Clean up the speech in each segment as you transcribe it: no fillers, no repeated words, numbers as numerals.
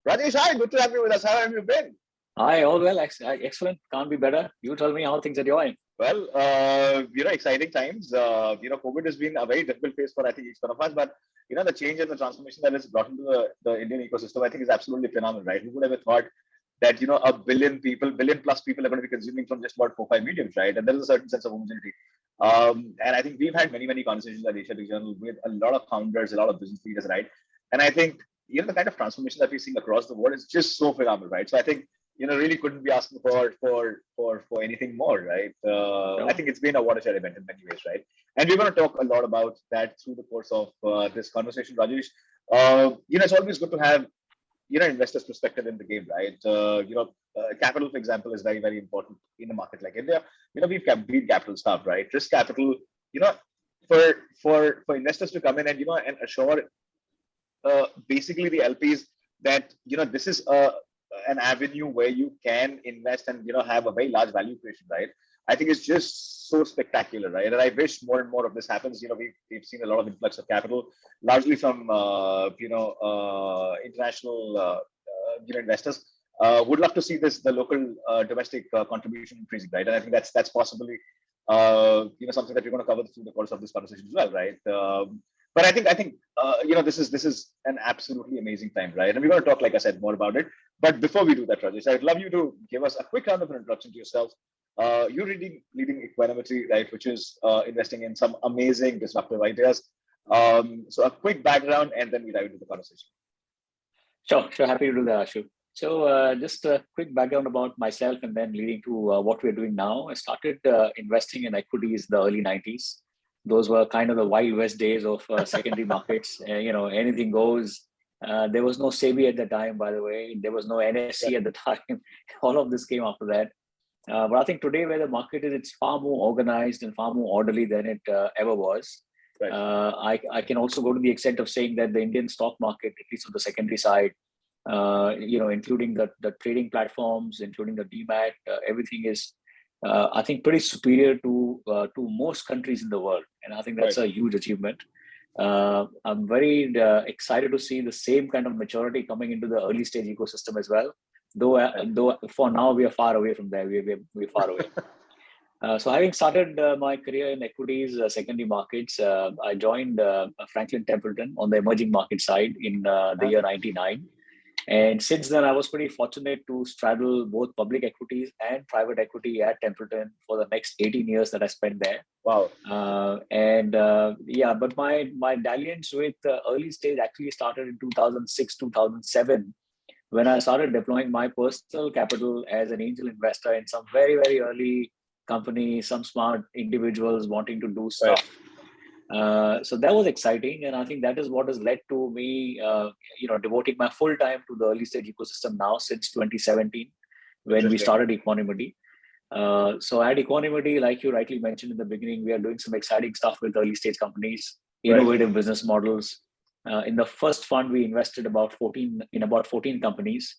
Rajesh, hi, good to have you with us. How have you been? Hi, all well, excellent. Can't be better. You tell me how things are going. Well, exciting times. COVID has been a very difficult phase for, I think, each one of us. But, the change and the transformation that is brought into the Indian ecosystem, I think is absolutely phenomenal, right? Who would have thought that, a billion plus people are going to be consuming from just about 4, 5 mediums, right? And there is a certain sense of homogeneity. And I think we've had many, many conversations at Asia Journal with a lot of founders, a lot of business leaders, right? And I think, the kind of transformation that we're seeing across the world is just so phenomenal, right? So I think, really couldn't be asking for anything more, right? I think it's been a watershed event in many ways, right? And we're going to talk a lot about that through the course of this conversation, Rajesh. It's always good to have investors' perspective in the game, right? Capital, for example, is very, very important in a market like India. We've been capital starved, right? Risk capital, you know, for investors to come in and and assure basically the LPs that this is an avenue where you can invest and have a very large value creation, right? I think it's just so spectacular, right? And I wish more and more of this happens. We've seen a lot of influx of capital, largely from international investors. Would love to see the local domestic contribution increasing, right? And I think that's possibly something that we're going to cover through the course of this conversation as well, right? But I think this is an absolutely amazing time, right? And we're going to talk, like I said, more about it. But before we do that, Rajesh, I'd love you to give us a quick round of an introduction to yourself. You're leading Equanimity, right, which is investing in some amazing disruptive ideas. So a quick background, and then we dive into the conversation. Sure. Happy to do that, Ashu. So just a quick background about myself, and then leading to what we're doing now. I started investing in equities in the early 90s. Those were kind of the Wild West days of secondary markets. Anything goes. There was no SEBI at the time, by the way. There was no NSE at the time. All of this came after that. But I think today, where the market is, it's far more organized and far more orderly than it ever was. Right. I can also go to the extent of saying that the Indian stock market, at least on the secondary side, including the trading platforms, including the DMAT, everything is, I think, pretty superior to most countries in the world. And I think that's a huge achievement. I'm very excited to see the same kind of maturity coming into the early stage ecosystem as well. Though for now we are far away from there. We're far away. So having started my career in equities, secondary markets, I joined Franklin Templeton on the emerging market side in the year 99. And since then, I was pretty fortunate to straddle both public equities and private equity at Templeton for the next 18 years that I spent there. Wow. But my dalliance with early stage actually started in 2006, 2007, when I started deploying my personal capital as an angel investor in some very, very early companies, some smart individuals wanting to do stuff. Right. So that was exciting, and I think that is what has led to me, devoting my full time to the early stage ecosystem now since 2017, when we started Equanimity. So at Equanimity, like you rightly mentioned in the beginning, we are doing some exciting stuff with early stage companies, innovative business models. In the first fund, we invested about 14 companies.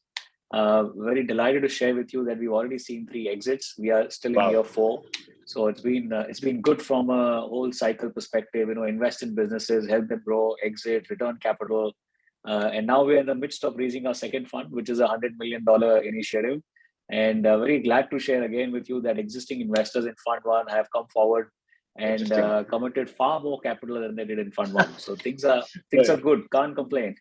Very delighted to share with you that we've already seen 3 exits. We are still in year 4. So it's been good from a whole cycle perspective, invest in businesses, help them grow, exit, return capital. And now we're in the midst of raising our second fund, which is a $100 million initiative. And very glad to share again with you that existing investors in Fund 1 have come forward and committed far more capital than they did in Fund 1. So things are good. Can't complain.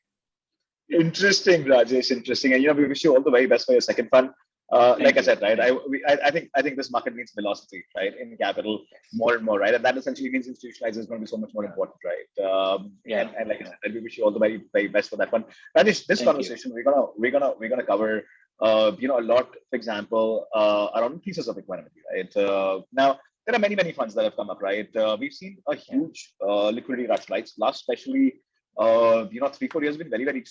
Interesting, Rajesh. Interesting. And we wish you all the very best for your second fund. Like I said, right? I think this market needs velocity, right? In capital more and more, right? And that essentially means institutionalization is going to be so much more important, right? And like I said, we wish you all the very, very best for that one. Rajesh, this conversation we're gonna cover a lot, for example, around pieces of Equanimity, right? Now there are many funds that have come up, right? We've seen a huge liquidity rush, right? Last especially 3-4 years has been very, very,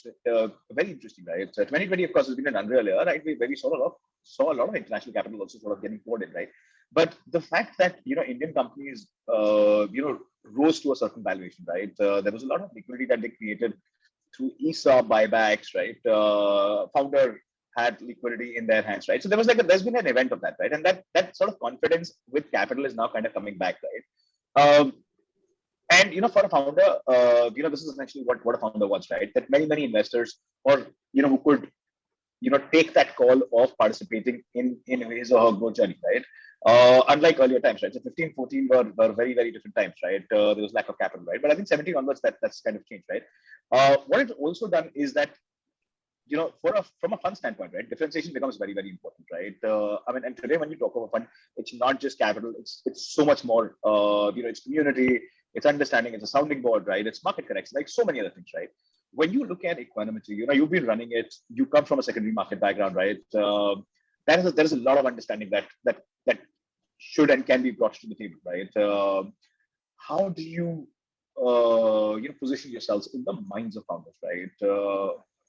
very interesting, right? So 2020, of course, has been an unreal year, right? We saw a lot of international capital also sort of getting poured in, right? But the fact that Indian companies rose to a certain valuation, right? There was a lot of liquidity that they created through ESOP buybacks, right? Founder had liquidity in their hands, right? So there's been an event of that, right? And that sort of confidence with capital is now kind of coming back, right? And for a founder, this is essentially what a founder wants, right? That many investors, or who could take that call of participating in his or her growth journey, right? Unlike earlier times, right? So 15, 14 were very, very different times, right? There was lack of capital, right? But I think 17 onwards, that's kind of changed, right? What it's also done is that, from a fund standpoint, right, differentiation becomes very, very important, right? And today when you talk of a fund, it's not just capital; it's so much more. It's community, it's understanding, it's a sounding board, right? It's market correction, like so many other things, right? When you look at Equanimity, you've been running it. You come from a secondary market background, right? There is a lot of understanding that should and can be brought to the table, right? How do you position yourselves in the minds of founders, right?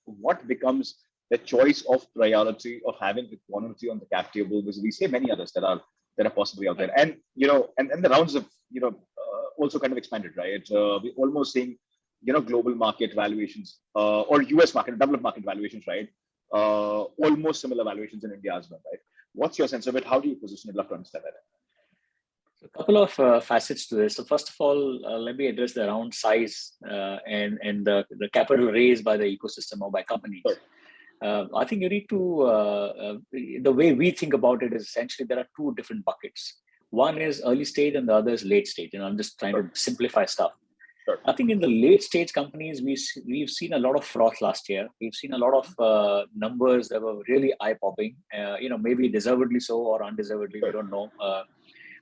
What becomes the choice of priority of having equanimity on the cap table? Because we say many others that are possibly out there, and and the rounds have also kind of expanded, right? We're almost seeing global market valuations or US market, developed market valuations, right? Almost similar valuations in India as well, right? What's your sense of it? How do you position it? I'd love to understand that. A couple of facets to this. So first of all, let me address the round size and the capital raised by the ecosystem or by companies. Sure. I think you need to, the way we think about it is essentially there are two different buckets. One is early stage and the other is late stage. And I'm just trying to simplify stuff. Sure. I think in the late stage companies, we've seen a lot of froth last year. We've seen a lot of numbers that were really eye-popping, maybe deservedly so or undeservedly, we don't know.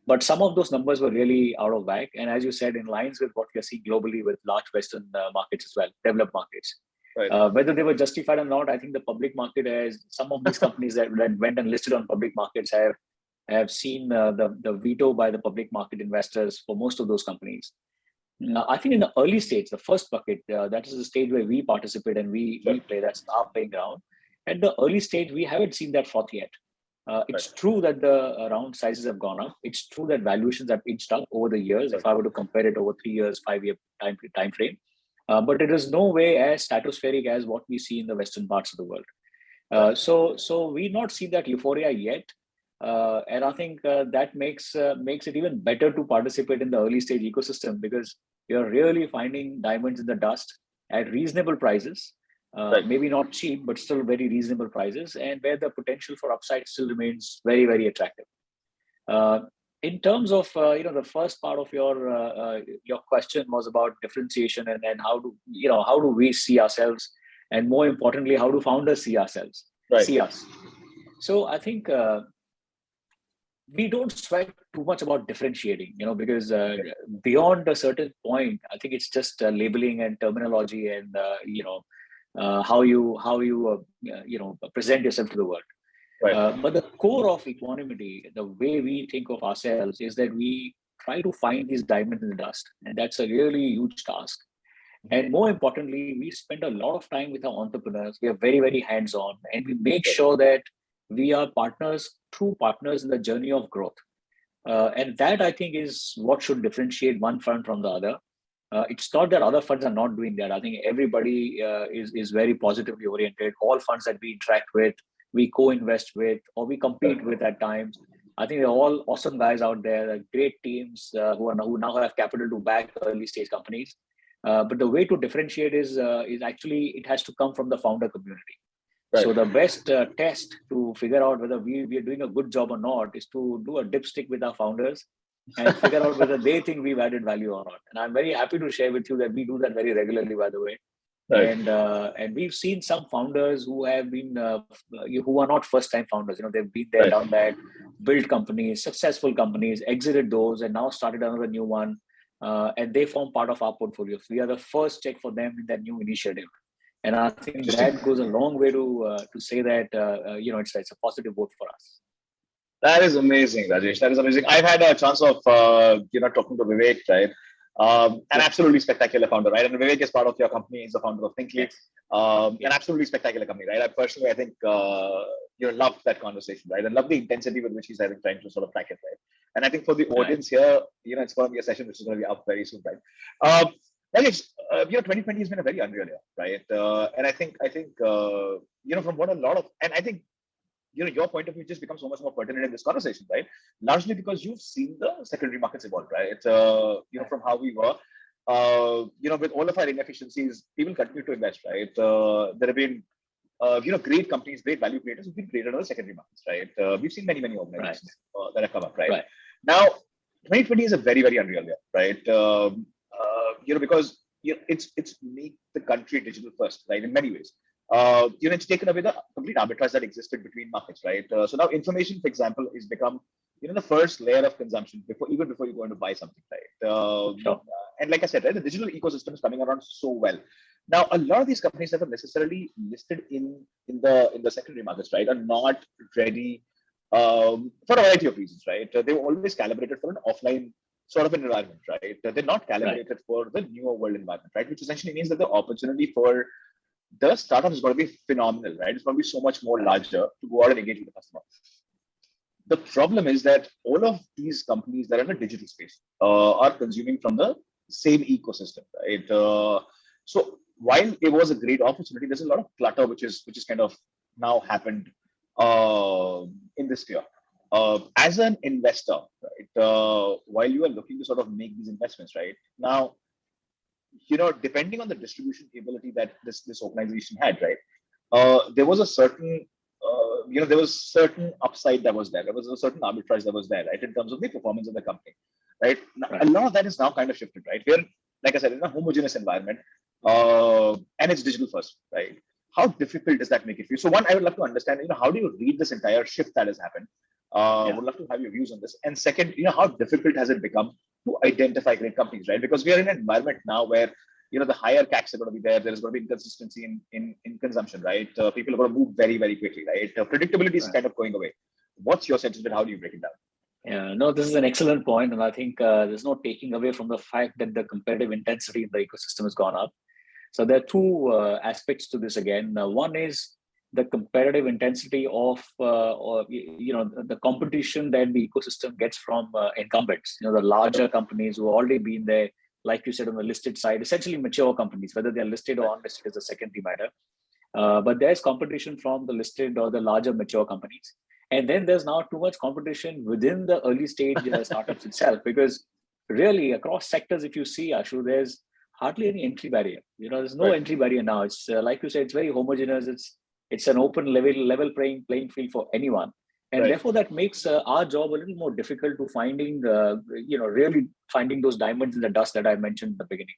But some of those numbers were really out of whack. And as you said, in lines with what we are seeing globally with large Western markets as well, developed markets. Right. Whether they were justified or not, I think the public market has, some of these companies that went and listed on public markets have seen the veto by the public market investors for most of those companies. I think in the early stage, the first bucket, that is the stage where we participate and we play, that's our playing ground. At the early stage, we haven't seen that froth yet. It's true that the round sizes have gone up. It's true that valuations have inched up over the years, if I were to compare it over 3 years, 5-year time frame. But it is no way as stratospheric as what we see in the Western parts of the world. So we've not seen that euphoria yet. And I think that makes it even better to participate in the early stage ecosystem because you're really finding diamonds in the dust at reasonable prices. Maybe not cheap, but still very reasonable prices, and where the potential for upside still remains very, very attractive. In terms of the first part of your question was about differentiation and how do we see ourselves, and more importantly, how do founders see ourselves, see us? So I think we don't sweat too much about differentiating, because beyond a certain point, I think it's just labeling and terminology and how you present yourself to the world. Right. But the core of equanimity, the way we think of ourselves, is that we try to find these diamonds in the dust, and that's a really huge task. And more importantly, we spend a lot of time with our entrepreneurs. We are very, very hands-on, and we make sure that we are true partners in the journey of growth. And that, I think, is what should differentiate one fund from the other. It's not that other funds are not doing that. I think everybody is very positively oriented. All funds that we interact with, we co-invest with, or we compete with at times. I think they're all awesome guys out there, great teams who now have capital to back early stage companies. But the way to differentiate is actually, it has to come from the founder community. Right. So the best test to figure out whether we are doing a good job or not is to do a dipstick with our founders and figure out whether they think we've added value or not. And I'm very happy to share with you that we do that very regularly, by the way. Right. And we've seen some founders who have been who are not first-time founders. They've been there, done that, built companies, successful companies, exited those, and now started another new one. And they form part of our portfolio. We are the first check for them in that new initiative. And I think that goes a long way to say that it's a positive vote for us. That is amazing, Rajesh. That is amazing. I've had a chance of talking to Vivek, right? An absolutely spectacular founder, right? And Vivek is part of your company. He's the founder of Thinkly. An absolutely spectacular company, right? I personally, I think love that conversation, right? And love the intensity with which he's trying to sort of track it, right? And I think for the audience here, it's going to be a session which is going to be up very soon, right? Rajesh, 2020 has been a very unreal year, right? And I think from what a lot of, and I think your point of view just becomes so much more pertinent in this conversation, right? Largely because you've seen the secondary markets evolve, right? From how we were, with all of our inefficiencies, people continue to invest, right? There have been great companies, great value creators who've been created on the secondary markets, right? We've seen many Right. organizations that have come up, right? Right. Now, 2020 is a very, very unreal year, right? Because it's make the country digital first, right? In many ways, it's taken away the complete arbitrage that existed between markets, right? So now information, for example, is become the first layer of consumption before you go to buy something, right? Sure. And like I said, right, the digital ecosystem is coming around so well. Now, a lot of these companies that are necessarily listed in the secondary markets, right, are not ready for a variety of reasons, right? They were always calibrated for an offline sort of an environment, right? They're not calibrated for the newer world environment, right? Which essentially means that the opportunity for the startup is going to be phenomenal, right? It's going to be so much more larger to go out and engage with the customer. The problem is that all of these companies that are in the digital space are consuming from the same ecosystem, right? So while it was a great opportunity, there's a lot of clutter which is kind of now happened in this sphere. As an investor, right, while you are looking to sort of make these investments, right now, depending on the distribution capability that this organization had, right, there was a certain there was certain upside that was there. There was a certain arbitrage that was there, right, in terms of the performance of the company, right? Now, a lot of that is now kind of shifted, right? We're, like I said, in a homogeneous environment, and it's digital first, right? How difficult does that make it for you? So one, I would love to understand, how do you read this entire shift that has happened? Would love to have your views on this. And second, how difficult has it become to identify great companies, right? Because we are in an environment now where the higher CACs are going to be there. There is going to be inconsistency in consumption, right? People are going to move very, very quickly, right? Predictability is kind of going away. What's your sense of it? How do you break it down? Yeah, no, this is an excellent point, and I think there's no taking away from the fact that the competitive intensity in the ecosystem has gone up. So there are two aspects to this again. One is the competitive intensity of, the competition that the ecosystem gets from incumbents. The larger companies who have already been there, like you said, on the listed side, essentially mature companies, whether they're listed or unlisted is a secondary matter. But there's competition from the listed or the larger mature companies. And then there's now too much competition within the early stage startups itself, because really across sectors, if you see, Ashu, there's hardly any entry barrier. There's no entry barrier now. It's like you said, it's very homogeneous. It's an open level playing field for anyone. And therefore that makes our job a little more difficult to finding, really finding those diamonds in the dust that I mentioned in the beginning.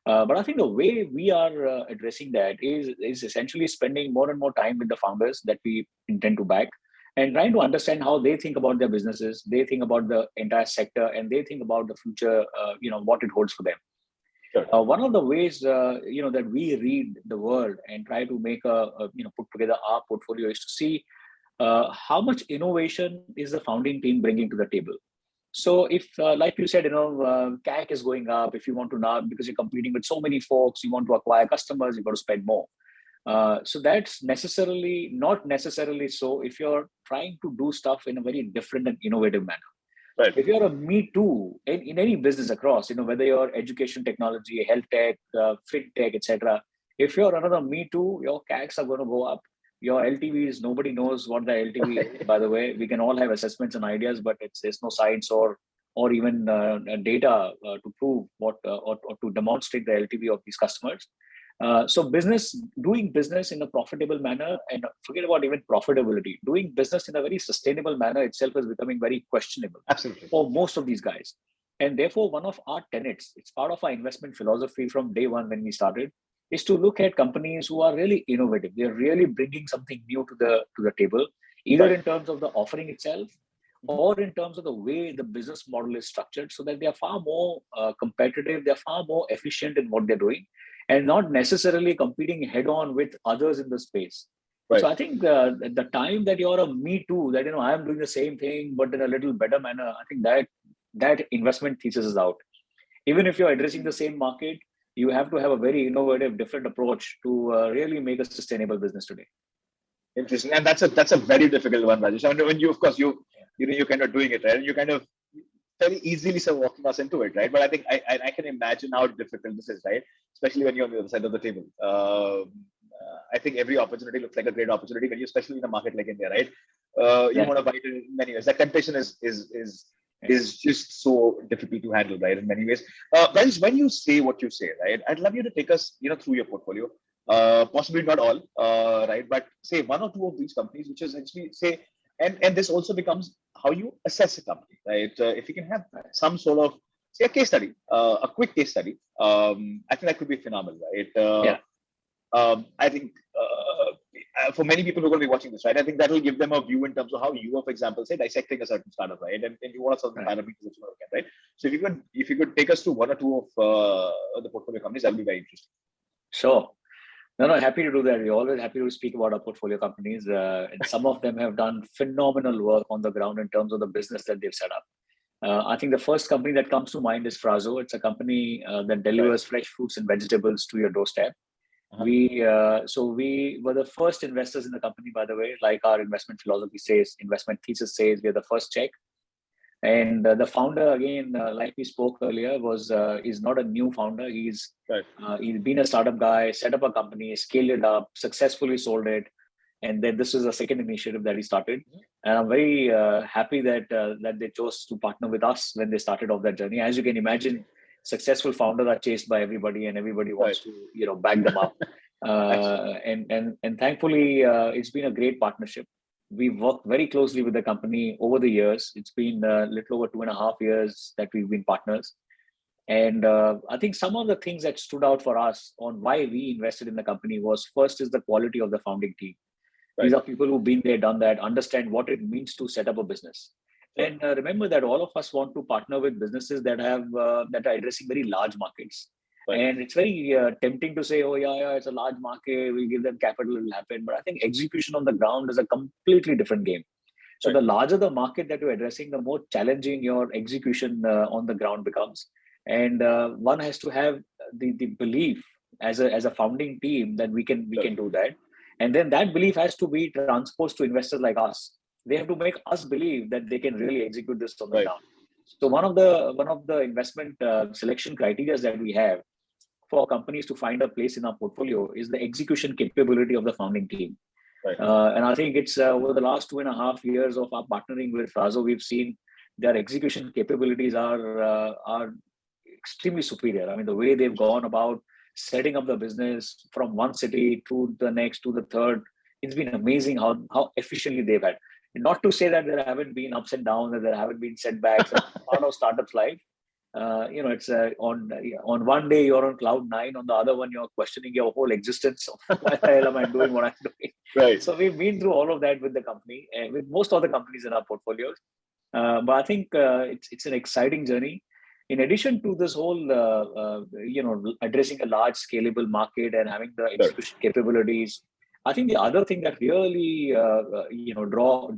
But I think the way we are addressing that is essentially spending more and more time with the founders that we intend to back, and trying to understand how they think about their businesses, they think about the entire sector, and they think about the future, what it holds for them. Sure. One of the ways, that we read the world and try to make put together our portfolio is to see how much innovation is the founding team bringing to the table. So if, like you said, CAC is going up, if you want to now, because you're competing with so many folks, you want to acquire customers, you've got to spend more. So that's not necessarily so if you're trying to do stuff in a very different and innovative manner. Right. If you're a me too in any business across, whether you're education technology, health tech, fintech, etc. If you're another me too, your CACs are going to go up. Your LTVs, nobody knows what the LTV is, by the way. We can all have assessments and ideas, but there's no science or even data to prove what or to demonstrate the LTV of these customers. So doing business in a profitable manner, and forget about even profitability, doing business in a very sustainable manner itself is becoming very questionable. Absolutely. For most of these guys. And therefore, one of our tenets, it's part of our investment philosophy from day one when we started, is to look at companies who are really innovative. They're really bringing something new to the table, either in terms of the offering itself or in terms of the way the business model is structured, so that they are far more competitive, they're far more efficient in what they're doing, and not necessarily competing head on with others in the space. Right. So I think the time that you're a me too, that I'm doing the same thing but in a little better manner, I think that investment thesis is out. Even if you're addressing the same market, you have to have a very innovative, different approach to really make a sustainable business today. Interesting, and that's a very difficult one, Rajesh. I mean, when you're kind of doing it, right? You kind of very easily walking us into it, right? But I think I can imagine how difficult this is, right? Especially when you're on the other side of the table. I think every opportunity looks like a great opportunity when you, especially in a market like India, right? You want to buy it in many ways. That temptation is just so difficult to handle, right? In many ways. Rajesh, when you say what you say, right? I'd love you to take us, through your portfolio. Possibly not all, right? But say one or two of these companies, which essentially say, and this also becomes how you assess a company, right? If you can have some sort of say a case study, a quick case study, I think that could be phenomenal, right? Yeah. I think for many people who are going to be watching this, right, I think that will give them a view in terms of how you are, for example, say dissecting a certain startup, right, and you want certain parameters that you want to look at, right? So if you could take us to one or two of the portfolio companies, that would be very interesting. Sure. No, happy to do that. We're always happy to speak about our portfolio companies. And some of them have done phenomenal work on the ground in terms of the business that they've set up. I think the first company that comes to mind is Frazzle. It's a company that delivers fresh fruits and vegetables to your doorstep. We were the first investors in the company, by the way. Like our investment philosophy says, investment thesis says, we're the first check. And the founder, again, like we spoke earlier, is not a new founder. He's been a startup guy, set up a company, scaled it up, successfully sold it, and then this is a second initiative that he started. And I'm very happy that they chose to partner with us when they started off that journey. As you can imagine, successful founders are chased by everybody, and everybody wants to back them up. And thankfully, it's been a great partnership. We've worked very closely with the company over the years. It's been a little over 2.5 years that we've been partners. And I think some of the things that stood out for us on why we invested in the company was first is the quality of the founding team. These are people who've been there, done that, understand what it means to set up a business. And remember that all of us want to partner with businesses that are addressing very large markets. And it's very tempting to say, oh, yeah, it's a large market, we'll give them capital, it'll happen. But I think execution on the ground is a completely different game. So the larger the market that you're addressing, the more challenging your execution on the ground becomes. And one has to have the belief as a founding team that we can do that. And then that belief has to be transposed to investors like us. They have to make us believe that they can really execute this on the ground. So one of the investment selection criteria that we have for companies to find a place in our portfolio is the execution capability of the founding team. And I think it's over the last 2.5 years of our partnering with Frazzle, we've seen their execution capabilities are extremely superior. I mean, the way they've gone about setting up the business from one city to the next to the third, it's been amazing how efficiently they've had. And not to say that there haven't been ups and downs, that there haven't been setbacks. Part of startups life. It's on one day you're on cloud 9, on the other one you're questioning your whole existence. Why the hell am I doing what I'm doing? So we've been through all of that with the company, and with most of the companies in our portfolios. But I think it's an exciting journey. In addition to this whole, addressing a large scalable market and having the execution capabilities, I think the other thing that really,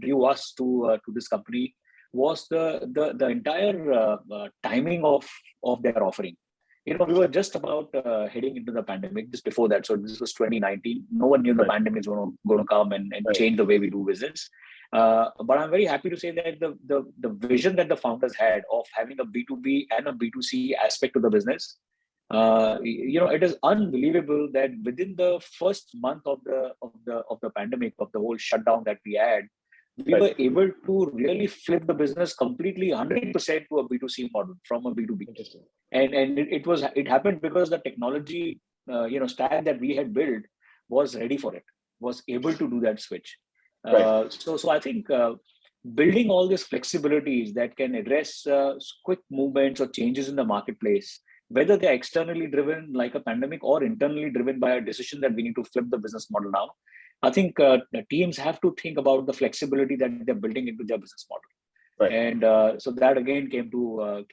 drew us to this company was the entire timing of their offering. We were just about heading into the pandemic just before that. So this was 2019. No one knew the pandemic was going to come and change the way we do business. But I'm very happy to say that the vision that the founders had of having a B2B and a B2C aspect to the business, it is unbelievable that within the first month of the pandemic, of the whole shutdown that we had, we were able to really flip the business completely 100% to a B2C model from a B2B. And it happened because the technology stack that we had built was ready for it, was able to do that switch. So I think building all these flexibilities that can address quick movements or changes in the marketplace, whether they're externally driven like a pandemic or internally driven by a decision that we need to flip the business model now, I think the teams have to think about the flexibility that they're building into their business model. And so that again came to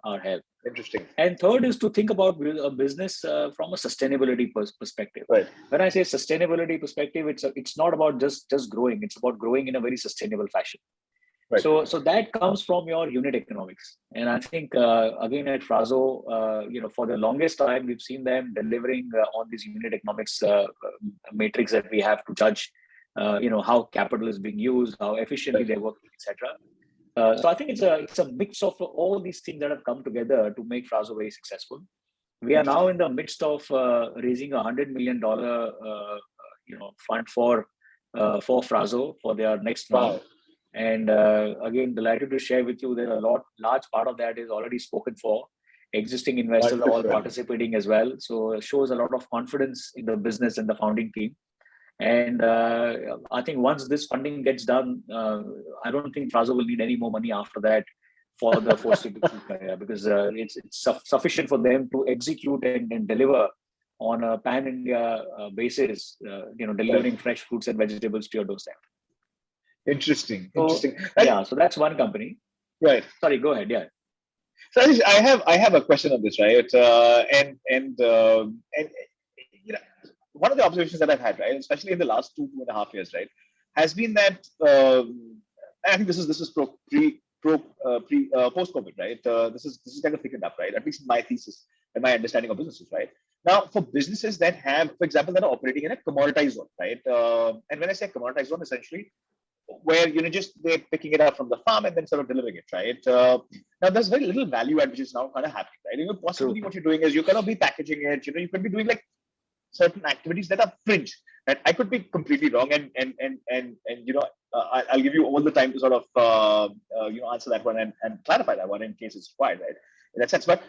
our help. Interesting. And third is to think about a business from a sustainability perspective. When I say sustainability perspective, it's not about just growing. It's about growing in a very sustainable fashion. So that comes from your unit economics. And I think, again, at Frazzle, for the longest time, we've seen them delivering on these unit economics matrix that we have to judge, how capital is being used, how efficiently they're working, etc. So I think it's a mix of all these things that have come together to make Frazzle very successful. We are now in the midst of raising $100 million, fund for Frazzle for their next round. And again, delighted to share with you that large part of that is already spoken for. Existing investors are all Wonderful. participating as well. So it shows a lot of confidence in the business and the founding team. And I think once this funding gets done, I don't think Frazzle will need any more money after that for the foreseeable future, because it's sufficient for them to execute and deliver on a pan-India basis, delivering fresh fruits and vegetables to your doorstep. Interesting. So, Interesting. yeah, so that's one company. Right. Sorry, go ahead. Yeah. So I have a question on this, right? And one of the observations that I've had, right, especially in the last 2.5 years, right, has been that I think this is post COVID, right? This is kind of picking up, right? At least in my thesis and my understanding of businesses, right? Now, for businesses that have, for example, that are operating in a commoditized zone, right? And when I say commoditized zone, essentially where just they're picking it up from the farm and then sort of delivering it, right? Now there's very little value add which is now kind of happening, right? Possibly what you're doing is you cannot be packaging it. You could be doing like certain activities that are fringe. Right? I could be completely wrong, and I'll give you all the time to sort of answer that one and clarify that one in case it's required, right? In that sense, but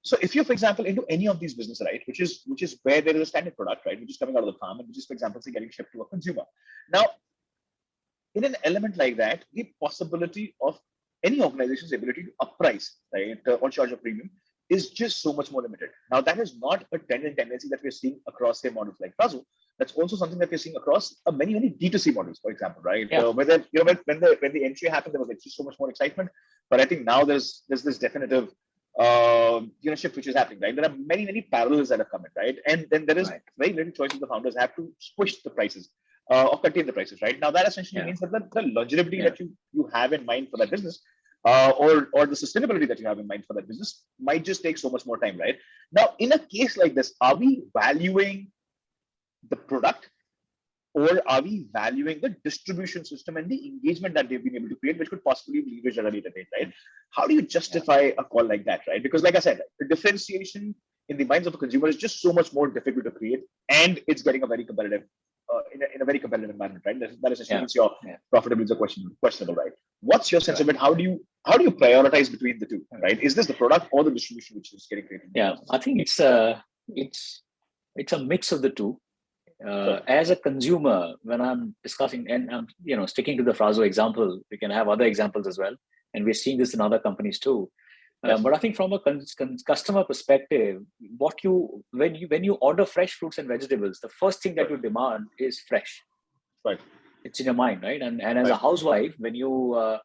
so if you're, for example, into any of these businesses, right, which is where there is a standard product, right, which is coming out of the farm and which is, for example, say getting shipped to a consumer. Now, in an element like that, the possibility of any organization's ability to upprice, right, or charge a premium is just so much more limited. Now, that is not a tendency that we're seeing across, say, models like Frazzle. That's also something that we're seeing across many D2C models, for example, right? Yeah. When the entry happened, there was just so much more excitement. But I think now there's this definitive shift which is happening, right? There are many parallels that have come in, right? And then there is very little choices the founders have to push the prices. Or contain the prices, right? Now that essentially means that the longevity that you have in mind for that business, or the sustainability that you have in mind for that business might just take so much more time, right? Now, in a case like this, are we valuing the product, or are we valuing the distribution system and the engagement that they've been able to create, which could possibly leverage at a later date, right? How do you justify a call like that, right? Because like I said, the differentiation in the minds of a consumer is just so much more difficult to create, and it's getting a very competitive in a very competitive environment, right? That essentially means your profitability is questionable, right? What's your sense of it? How do you prioritize between the two, right? Is this the product or the distribution which is getting created? Yeah, I think it's a mix of the two. As a consumer, when I'm discussing and I'm sticking to the Frazzle example, we can have other examples as well, and we're seeing this in other companies too. But I think from a customer perspective, when you order fresh fruits and vegetables, the first thing that you demand is fresh. Right. It's in your mind, right? And as a housewife, when you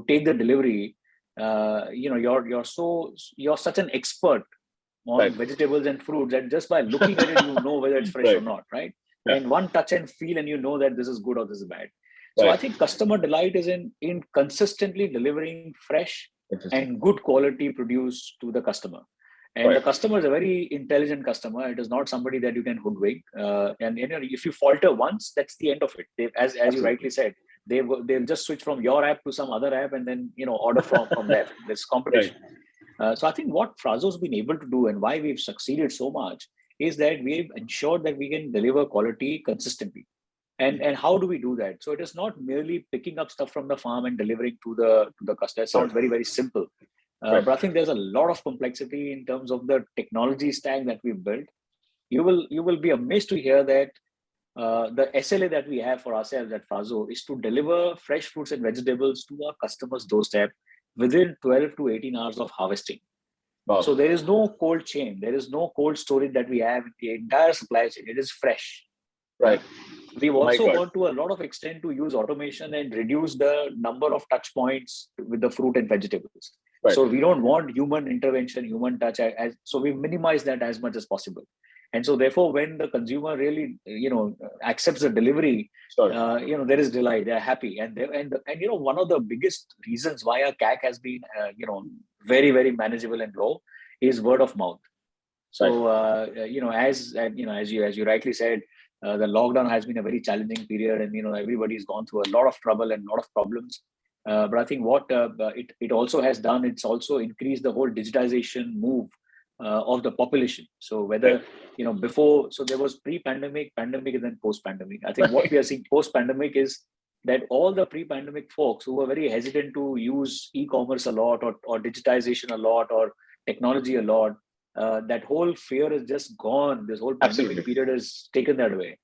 take the delivery, you're such an expert on vegetables and fruits that just by looking at it, you know whether it's fresh or not, right? Yeah. And one touch and feel, and you know that this is good or this is bad. So I think customer delight is in consistently delivering fresh and good quality produce to the customer. And the customer is a very intelligent customer. It is not somebody that you can hoodwink. And if you falter once, that's the end of it. As you rightly said, they'll just switch from your app to some other app and then order from there. There's competition. So I think what Frazzle's been able to do and why we've succeeded so much is that we've ensured that we can deliver quality consistently. And how do we do that? So it is not merely picking up stuff from the farm and delivering to the customer. It sounds very, very simple. But I think there's a lot of complexity in terms of the technology stack that we've built. You will be amazed to hear that the SLA that we have for ourselves at Frazzle is to deliver fresh fruits and vegetables to our customers' doorstep within 12 to 18 hours of harvesting. Wow. So there is no cold chain. There is no cold storage that we have in the entire supply chain. It is fresh. Right. We've also gone to a lot of extent to use automation and reduce the number of touch points with the fruit and vegetables. Right. So we don't want human intervention, human touch. So we minimize that as much as possible. And so therefore, when the consumer really, accepts the delivery, there is delight. They're happy. And one of the biggest reasons why our CAC has been, very, very manageable and low is word of mouth. So, as you rightly said, the lockdown has been a very challenging period, and everybody's gone through a lot of trouble and a lot of problems. But I think what it also has done, it's also increased the whole digitization move of the population. So whether before, so there was pre-pandemic, pandemic, and then post-pandemic. I think what we are seeing post-pandemic is that all the pre-pandemic folks who were very hesitant to use e-commerce a lot or digitization a lot or technology a lot, that whole fear is just gone. This whole pandemic period has taken that away.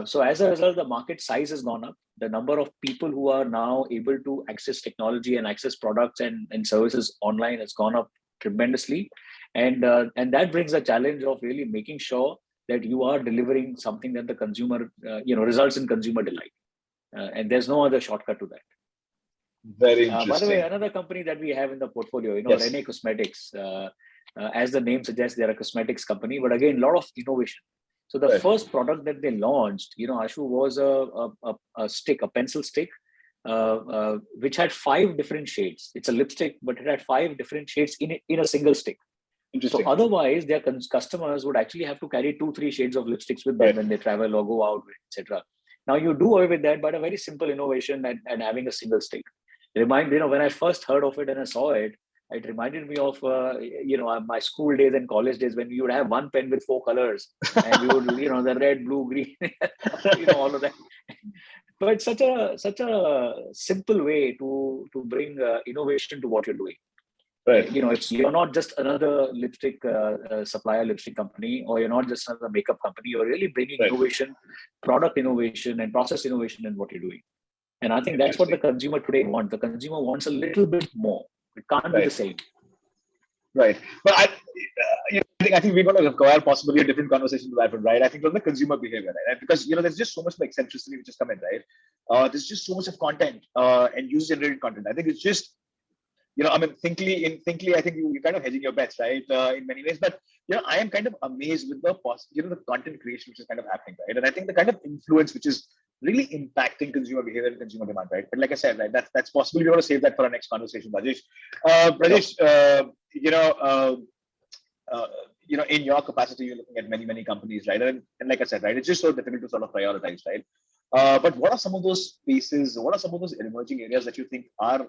So as a result, the market size has gone up. The number of people who are now able to access technology and access products and services online has gone up tremendously. And that brings a challenge of really making sure that you are delivering something that the consumer, results in consumer delight. And there's no other shortcut to that. Very interesting. By the way, another company that we have in the portfolio, Rene Cosmetics, as the name suggests, they're a cosmetics company, but again, a lot of innovation. So the first product that they launched, Ashu, was a pencil stick, which had 5 different shades. It's a lipstick, but it had 5 different shades in a single stick. So otherwise, their customers would actually have to carry 2-3 shades of lipsticks with them when they travel or go out, etc. Now you do away with that by a very simple innovation and having a single stick. When I first heard of it and I saw it, it reminded me of my school days and college days when you would have one pen with 4 colors and you would the red, blue, green, all of that. But such a simple way to bring innovation to what you're doing. Right. You're not just another lipstick supplier, lipstick company, or you're not just another makeup company. You're really bringing innovation, product innovation, and process innovation in what you're doing. And I think that's what the consumer today wants. The consumer wants a little bit more. It can't be the same. Right. But I think we're going to require possibly a different conversation to that one, right? I think from the consumer behavior, right? Because there's just so much of eccentricity which has come in, right? There's just so much of content and user-generated content. I think it's just Thinkly, I think you're kind of hedging your bets, right? In many ways, but I am kind of amazed with the content creation which is kind of happening, right? And I think the kind of influence which is really impacting consumer behavior and consumer demand, right? But like I said, right, that's possibly we want to save that for our next conversation, Rajesh. Rajesh, in your capacity, you're looking at many companies, right? And like I said, right, it's just so difficult to sort of prioritize, right? But what are some of those spaces? What are some of those emerging areas that you think are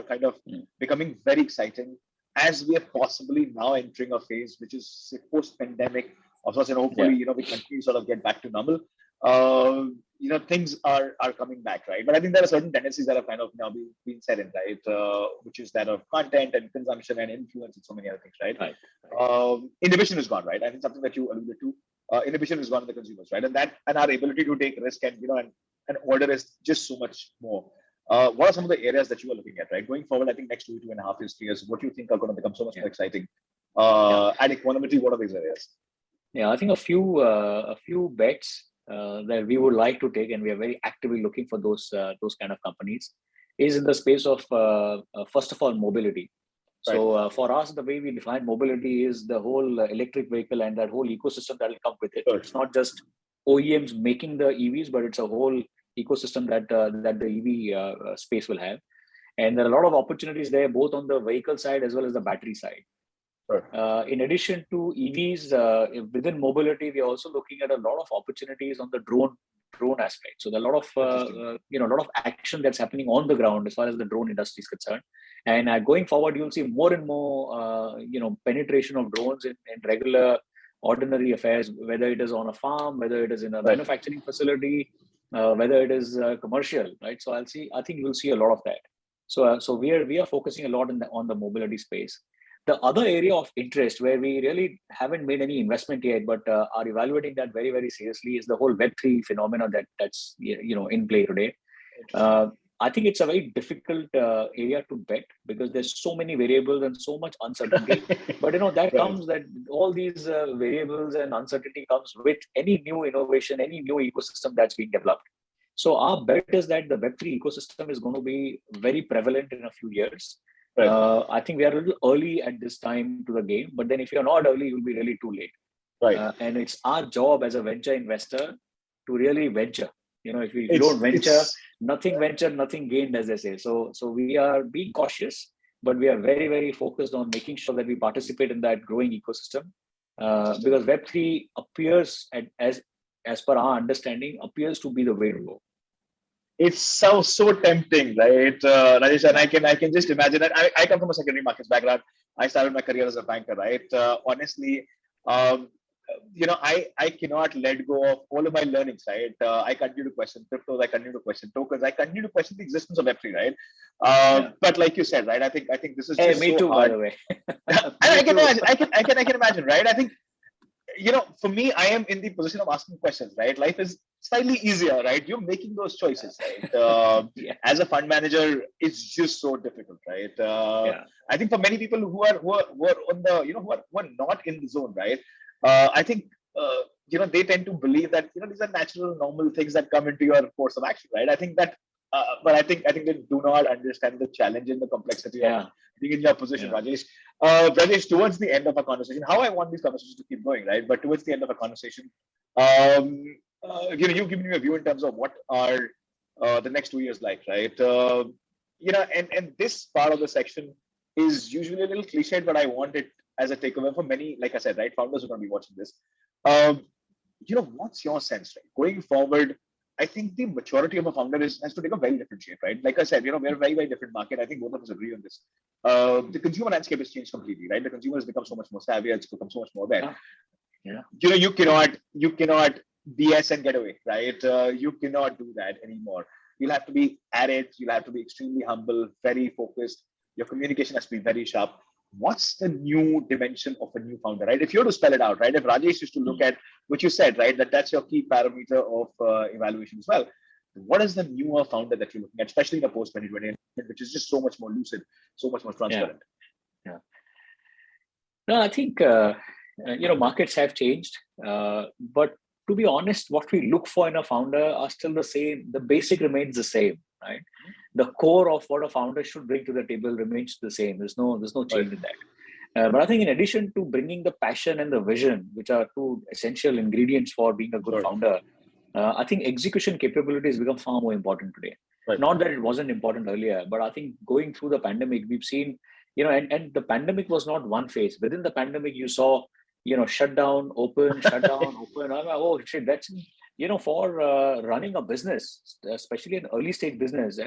kind of becoming very exciting as we are possibly now entering a phase which is post-pandemic? Of course, hopefully, we continue to sort of get back to normal. Things are coming back, right? But I think there are certain tendencies that have kind of now been set in, right? Which is that of content and consumption and influence and so many other things, right? Inhibition is gone, right? I think something that you alluded to. Inhibition is gone in the consumers, right? And our ability to take risk and order is just so much more. What are some of the areas that you are looking at, right? Going forward, I think next 2.5 years, 3 years, what do you think are going to become so much more exciting? At Equanimity, what are these areas? Yeah, I think a few bets that we would like to take, and we are very actively looking for those kind of companies, is in the space of first of all mobility. So for us, the way we define mobility is the whole electric vehicle and that whole ecosystem that will come with it. It's not just OEMs making the EVs, but it's a whole ecosystem that the EV space will have. And there are a lot of opportunities there, both on the vehicle side as well as the battery side. In addition to EVs, within mobility, we are also looking at a lot of opportunities on the drone aspect. So there are a lot of action that's happening on the ground as far as the drone industry is concerned. And going forward, you'll see more and more penetration of drones in regular, ordinary affairs, whether it is on a farm, whether it is in a manufacturing facility, whether it is commercial, right? So I think you'll see a lot of that. So we are focusing a lot on the mobility space. The other area of interest where we really haven't made any investment yet, but are evaluating that very, very seriously, is the whole Web3 phenomena that's in play today. I think it's a very difficult area to bet because there's so many variables and so much uncertainty. But comes that all these variables and uncertainty comes with any new innovation, any new ecosystem that's being developed. So our bet is that the Web3 ecosystem is going to be very prevalent in a few years. I think we are a little early at this time to the game, but then if you're not early, you'll be really too late. And it's our job as a venture investor to really venture. If you don't venture, nothing ventured, nothing gained, as they say. So we are being cautious, but we are very, very focused on making sure that we participate in that growing ecosystem. Because Web3 appears, as per our understanding, appears to be the way to go. It sounds so tempting, right, Rajesh? And I can just imagine that. I come from a secondary markets background. I started my career as a banker, right? Honestly, I cannot let go of all of my learnings, right? I continue to question cryptos, I continue to question tokens, I continue to question the existence of Web3, right? But like you said, right? I think this is Hey, just me so too, by hard. the way. And Me I can too. imagine, I can imagine, right? I think, for me, I am in the position of asking questions, right? Life is slightly easier, right? You're making those choices, right? Yeah. As a fund manager, it's just so difficult, right? Yeah. I think for many people who are on the, who are not in the zone, right? I think, they tend to believe that, these are natural, normal things that come into your course of action, right? I think that, but I think they do not understand the challenge and the complexity of Yeah. being in your position, Yeah. Rajesh. Rajesh, towards the end of our conversation, how I want these conversations to keep going, right? But towards the end of our conversation, you've given me a view in terms of what are the next 2 years like, right? And this part of the section is usually a little cliched, but I want it as a takeaway for many, like I said, right? Founders who are going to be watching this. Um, what's your sense, right? Going forward, I think the maturity of a founder has to take a very different shape, right? Like I said, we're a very, very different market. I think both of us agree on this. The consumer landscape has changed completely, right? The consumer has become so much more savvy, it's become so much more aware. Yeah. You cannot BS and get away, right? You cannot do that anymore. You'll have to be at it. You'll have to be extremely humble, very focused. Your communication has to be very sharp. What's the new dimension of a new founder, right? If you were to spell it out, right? If Rajesh used to look at what you said, right, that's your key parameter of evaluation as well. What is the newer founder that you're looking at, especially in the post 2020, which is just so much more lucid, so much more transparent? Yeah. No, I think markets have changed, but to be honest, what we look for in a founder are still the same. The basic remains the same, right? The core of what a founder should bring to the table remains the same. There's no change in that. But I think in addition to bringing the passion and the vision, which are two essential ingredients for being a good founder, I think execution capabilities become far more important today. Right. Not that it wasn't important earlier, but I think going through the pandemic, we've seen, and the pandemic was not one phase. Within the pandemic, you saw, shut down, open, shut down, open. I'm like, oh shit, that's, for running a business, especially an early stage business,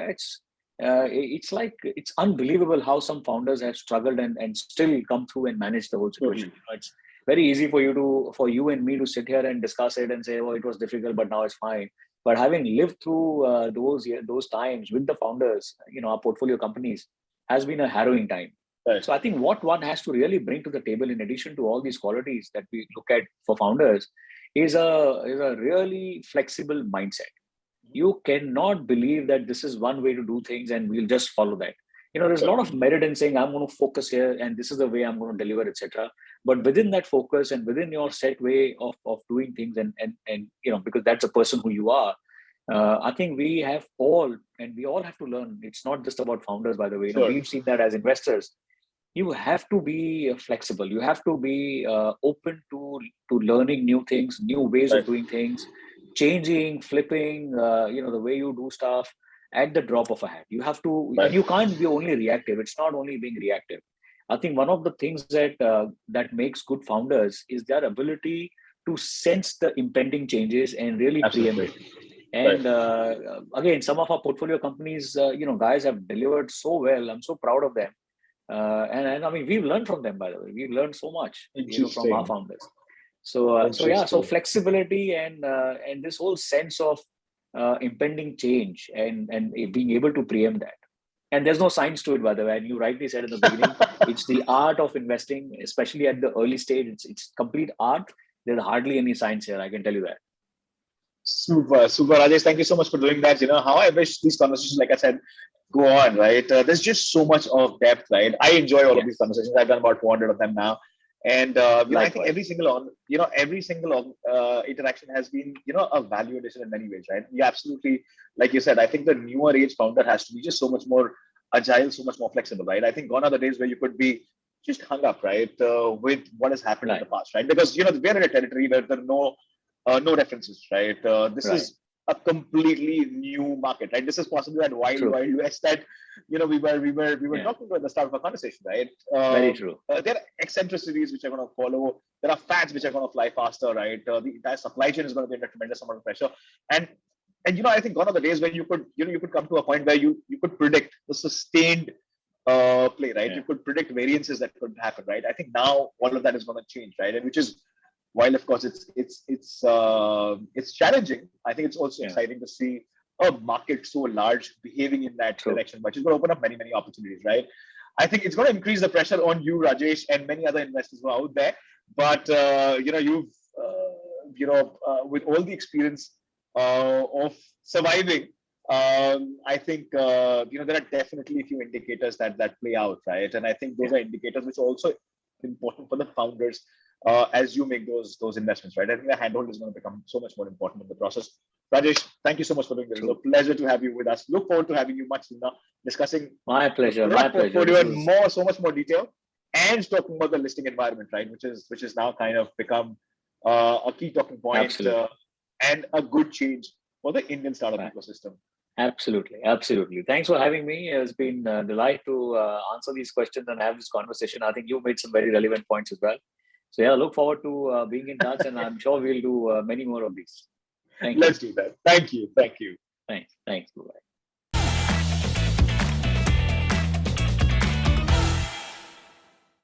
it's like, it's unbelievable how some founders have struggled and still come through and manage the whole situation. It's very easy for you and me to sit here and discuss it and say, oh, it was difficult, but now it's fine. But having lived through those times with the founders, our portfolio companies, has been a harrowing time. Right. So I think what one has to really bring to the table, in addition to all these qualities that we look at for founders, is a really flexible mindset. You cannot believe that this is one way to do things and we'll just follow that. There's a lot of merit in saying, I'm going to focus here and this is the way I'm going to deliver, etc. But within that focus and within your set way of doing things and because that's a person who you are, I think we all have to learn. It's not just about founders, by the way. We've seen that as investors. You have to be flexible. You have to be open to learning new things, new ways of doing things, changing, flipping, the way you do stuff at the drop of a hat. You have to, and you can't be only reactive. It's not only being reactive. I think one of the things that makes good founders is their ability to sense the impending changes and really preempt it. And again, some of our portfolio companies, guys have delivered so well. I'm so proud of them. And I mean, we've learned from them, by the way. We've learned so much, from our founders. So flexibility and this whole sense of impending change and being able to preempt that. And there's no science to it, by the way. And you rightly said in the beginning, it's the art of investing, especially at the early stage. It's complete art. There's hardly any science here. I can tell you that. Super, Rajesh. Thank you so much for doing that. How I wish these conversations, like I said, go on, right? There's just so much of depth, right? I enjoy all of these conversations. I've done about 400 of them now. And I think every single interaction has been, a value addition in many ways, right? Yeah, absolutely. Like you said, I think the newer age founder has to be just so much more agile, so much more flexible, right? I think gone are the days where you could be just hung up, right, with what has happened in the past, right? Because we're in a territory where there are no references, right? This is a completely new market, right? This is possibly that wild west that we were talking about at the start of our conversation, right? Very true. There are eccentricities which are going to follow. There are fads which are going to fly faster, right? The entire supply chain is going to be under tremendous amount of pressure, and I think gone are the days where you could come to a point where you could predict the sustained play, right? You could predict variances that could happen, right? I think now all of that is going to change, right? And which is while of course it's challenging, I think it's also exciting to see a market so large behaving in that direction, which is going to open up many opportunities, right? I think it's going to increase the pressure on you, Rajesh, and many other investors who are out there. But you've with all the experience of surviving, I think there are definitely a few indicators that play out, right? And I think those are indicators which are also important for the founders as you make those investments, right? I think the handhold is going to become so much more important in the process. Rajesh, thank you so much for doing this. It's a pleasure to have you with us. Look forward to having you much sooner, discussing my pleasure portfolio in so much more detail, and talking about the listing environment, right? Which is now kind of become a key talking point and a good change for the Indian startup ecosystem. Absolutely. Thanks for having me. It's been a delight to answer these questions and have this conversation. I think you made some very relevant points as well. So yeah, look forward to being in touch, and I'm sure we'll do many more of these. Let's do that. Thank you. Thanks. Bye-bye.